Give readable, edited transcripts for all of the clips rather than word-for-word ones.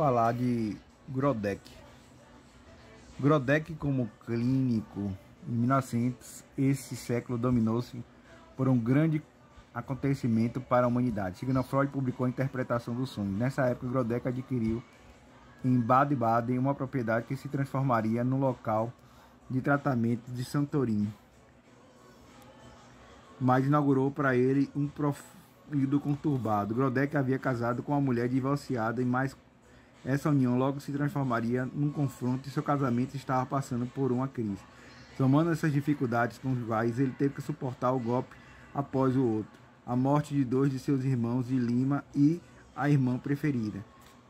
falar de Grodeck. Grodeck como clínico em 1900, esse século dominou-se por um grande acontecimento para a humanidade. Sigmund Freud publicou a interpretação do sonho. Nessa época, Grodeck adquiriu em Baden-Baden uma propriedade que se transformaria no local de tratamento de Santorini, mas inaugurou para ele um período conturbado. Grodeck havia casado com uma mulher divorciada, mas essa união logo se transformaria num confronto e seu casamento estava passando por uma crise. Somando essas dificuldades conjugais, ele teve que suportar o golpe após o outro, a morte de dois de seus irmãos de Lima e a irmã preferida.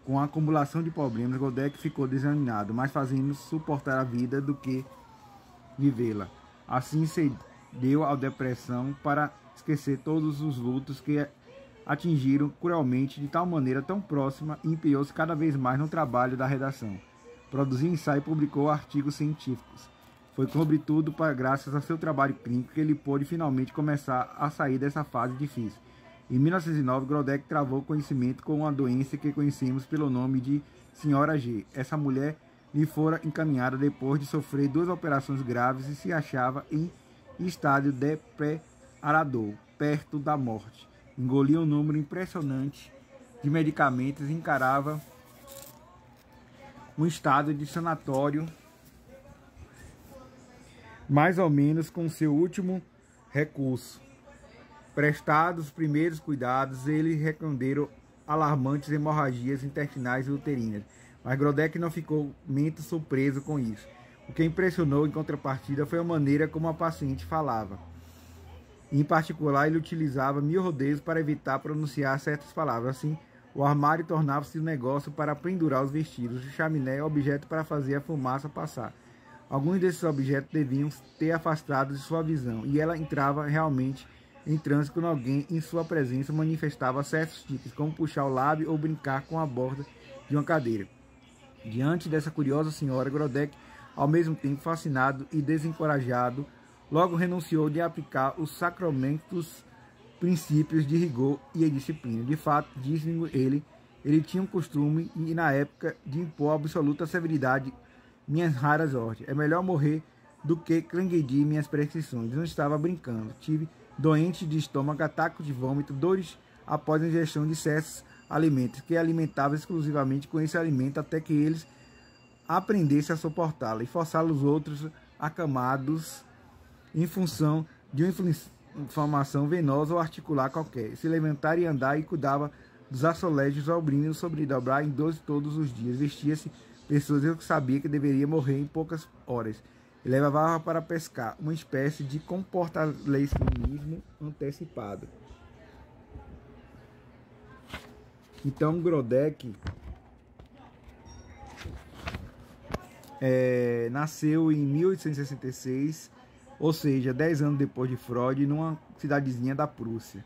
Com a acumulação de problemas, Grodeck ficou desanimado, mais fazendo suportar a vida do que vivê-la. Assim cedeu à depressão para esquecer todos os lutos que atingiram cruelmente de tal maneira tão próxima e empenhou-se cada vez mais no trabalho da redação. Produziu ensaio e publicou artigos científicos. Foi sobretudo graças a seu trabalho clínico que ele pôde finalmente começar a sair dessa fase difícil. Em 1909, Grodeck travou conhecimento com uma doença que conhecemos pelo nome de Senhora G. Essa mulher lhe fora encaminhada depois de sofrer 2 operações graves e se achava em estádio deplorável, perto da morte. Engolia um número impressionante de medicamentos e encarava um estado de sanatório, mais ou menos com seu último recurso. Prestados os primeiros cuidados, eles reconheceram alarmantes hemorragias intestinais e uterinas, mas Grodeck não ficou muito surpreso com isso. O que impressionou em contrapartida foi a maneira como a paciente falava. Em particular, ele utilizava 1000 rodeios para evitar pronunciar certas palavras. Assim, o armário tornava-se um negócio para pendurar os vestidos, o chaminé objeto para fazer a fumaça passar. Alguns desses objetos deviam ter afastado de sua visão, e ela entrava realmente em transe quando alguém em sua presença manifestava certos tipos, como puxar o lábio ou brincar com a borda de uma cadeira. Diante dessa curiosa senhora, Grodeck, ao mesmo tempo fascinado e desencorajado, logo renunciou de aplicar os sacramentos, princípios de rigor e disciplina. De fato, disse-me ele tinha um costume, e na época, de impor absoluta severidade minhas raras ordens. É melhor morrer do que transgredir minhas prescrições. Não estava brincando. Tive doente de estômago, ataque de vômito, dores após a ingestão de certos alimentos, que alimentava exclusivamente com esse alimento até que eles aprendessem a suportá-la e forçar os outros acamados em função de uma inflamação venosa ou articular qualquer. Se levantar e andar, e cuidava dos assolégios ao brinco sobre dobrar em 12 todos os dias. Vestia-se pessoas que sabia que deveria morrer em poucas horas. E levava para pescar, uma espécie de comportalismo antecipado. Então, Grodeck nasceu em 1866, ou seja, 10 anos depois de Freud, numa cidadezinha da Prússia,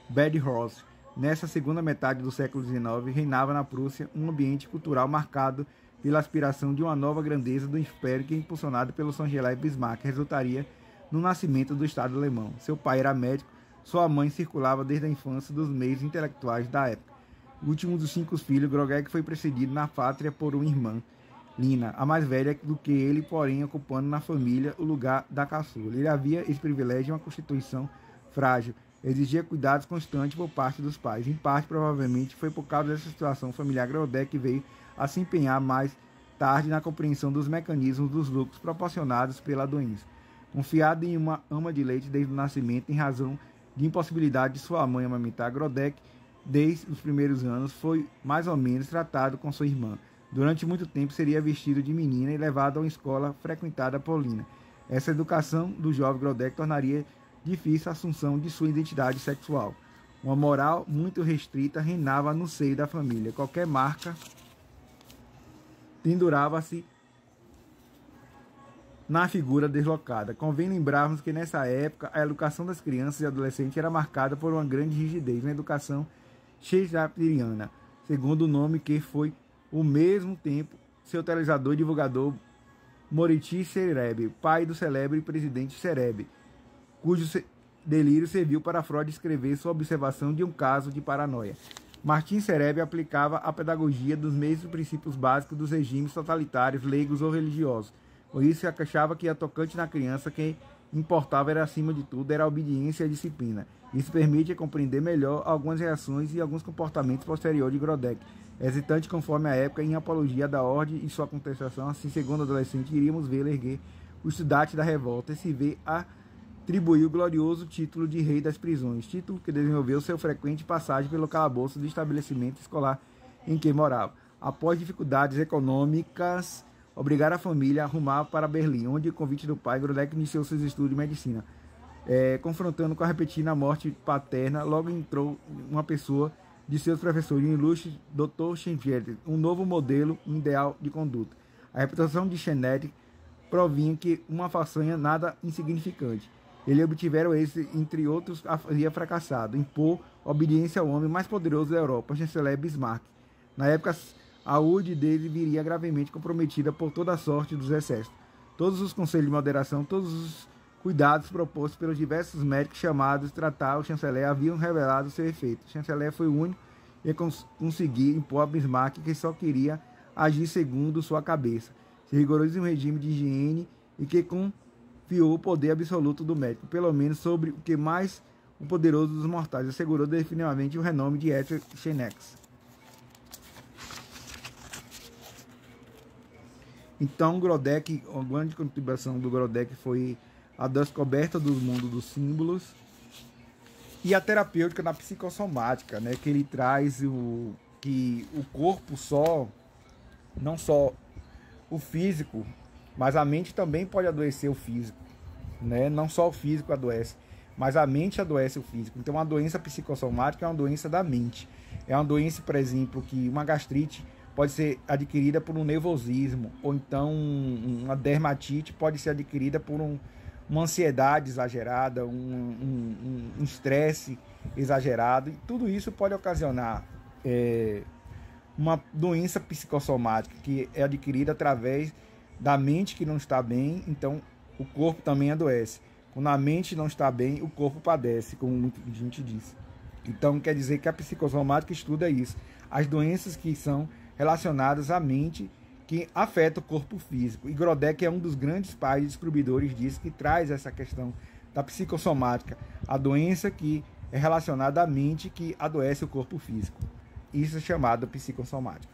Bad Horst. Nessa segunda metade do século XIX, reinava na Prússia um ambiente cultural marcado pela aspiração de uma nova grandeza do império que, impulsionado pelo chanceler Bismarck, resultaria no nascimento do Estado alemão. Seu pai era médico, sua mãe circulava desde a infância dos meios intelectuais da época. O último dos 5 filhos, Grodeck foi precedido na pátria por uma irmã, Lina, a mais velha do que ele, porém ocupando na família o lugar da caçula. Ele havia esse privilégio de uma constituição frágil, exigia cuidados constantes por parte dos pais. Em parte, provavelmente, foi por causa dessa situação familiar Grodeck que veio a se empenhar mais tarde na compreensão dos mecanismos dos lucros proporcionados pela doença. Confiado em uma ama de leite desde o nascimento, em razão de impossibilidade de sua mãe amamentar, Grodeck, desde os primeiros anos, foi mais ou menos tratado com sua irmã. Durante muito tempo seria vestido de menina e levado a uma escola frequentada por Lina. Essa educação do jovem Grodeck tornaria difícil a assunção de sua identidade sexual. Uma moral muito restrita reinava no seio da família. Qualquer marca pendurava-se na figura deslocada. Convém lembrarmos que nessa época a educação das crianças e adolescentes era marcada por uma grande rigidez, uma educação shakespeariana, segundo o nome que foi ao mesmo tempo seu teorizador e divulgador Maurycy Serebre, pai do célebre presidente Serebre, cujo delírio serviu para Freud escrever sua observação de um caso de paranoia. Martin Serebi aplicava a pedagogia dos mesmos princípios básicos dos regimes totalitários, leigos ou religiosos. Por isso, achava que a tocante na criança, que importava era, acima de tudo, era a obediência e a disciplina. Isso permite compreender melhor algumas reações e alguns comportamentos posteriores de Grodeck, hesitante conforme a época em apologia da ordem e sua contestação. Assim, segundo adolescente, iríamos vê-lo erguer o estudante da revolta e se vê atribuiu o glorioso título de rei das prisões, título que desenvolveu seu frequente passagem pelo calabouço do estabelecimento escolar em que morava. Após dificuldades econômicas, obrigaram a família a rumar para Berlim, onde, convite do pai, Grodeck iniciou seus estudos de medicina. Confrontando com a repetida morte paterna, logo entrou uma pessoa de seus professores, o ilustre Dr. Schenfeld, um novo modelo, um ideal de conduta. A reputação de Schenfeld provinha que uma façanha nada insignificante. Ele obtiveram êxito, entre outros, havia fracassado, impor obediência ao homem mais poderoso da Europa, o chanceler Bismarck. Na época, a saúde dele viria gravemente comprometida por toda a sorte dos excessos. Todos os conselhos de moderação, todos os cuidados propostos pelos diversos médicos chamados a tratar o chanceler haviam revelado seu efeito. O chanceler foi o único que conseguiu impor a Bismarck, que só queria agir segundo sua cabeça. Se rigoroso regime de higiene e que confiou o poder absoluto do médico, pelo menos sobre o que mais o poderoso dos mortais, assegurou definitivamente o renome de Dietrich Schenex. Então, Grodeck, a grande contribuição do Grodeck foi a descoberta do mundo dos símbolos e a terapêutica na psicossomática, né, que ele traz que o corpo não só o físico, mas a mente também pode adoecer o físico, né? Não só o físico adoece, mas a mente adoece o físico. Então, a doença psicossomática é uma doença da mente. É uma doença, por exemplo, que uma gastrite pode ser adquirida por um nervosismo, ou então uma dermatite pode ser adquirida por uma ansiedade exagerada, um estresse exagerado. E tudo isso pode ocasionar uma doença psicossomática que é adquirida através da mente que não está bem, então o corpo também adoece. Quando a mente não está bem, o corpo padece, como muita gente diz. Então quer dizer que a psicossomática estuda isso, as doenças que são relacionadas à mente que afetam o corpo físico. E Grodeck é um dos grandes pais e descobridores disso, que traz essa questão da psicossomática, a doença que é relacionada à mente que adoece o corpo físico. Isso é chamado psicossomática.